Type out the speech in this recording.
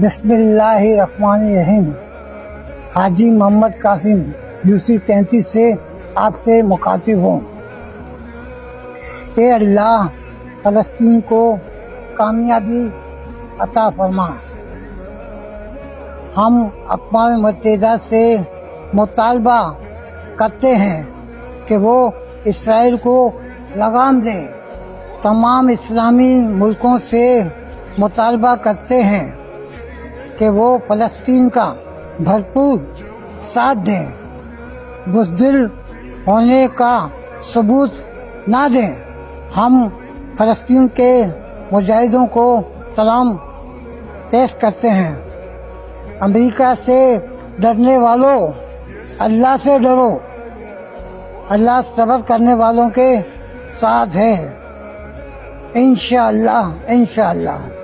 بسم اللہ الرحمن الرحیم۔ حاجی محمد قاسم یوسی 33 سے آپ سے مخاطب ہوں۔ اے اللہ، فلسطین کو کامیابی عطا فرما۔ ہم اقوام متحدہ سے مطالبہ کرتے ہیں کہ وہ اسرائیل کو لگام دیں۔ تمام اسلامی ملکوں سے مطالبہ کرتے ہیں کہ وہ فلسطین کا بھرپور ساتھ دیں، بزدل ہونے کا ثبوت نہ دیں۔ ہم فلسطین کے مجاہدوں کو سلام پیش کرتے ہیں۔ امریکہ سے ڈرنے والوں، اللہ سے ڈرو، اللہ صبر کرنے والوں کے ساتھ ہے، انشاءاللہ انشاءاللہ۔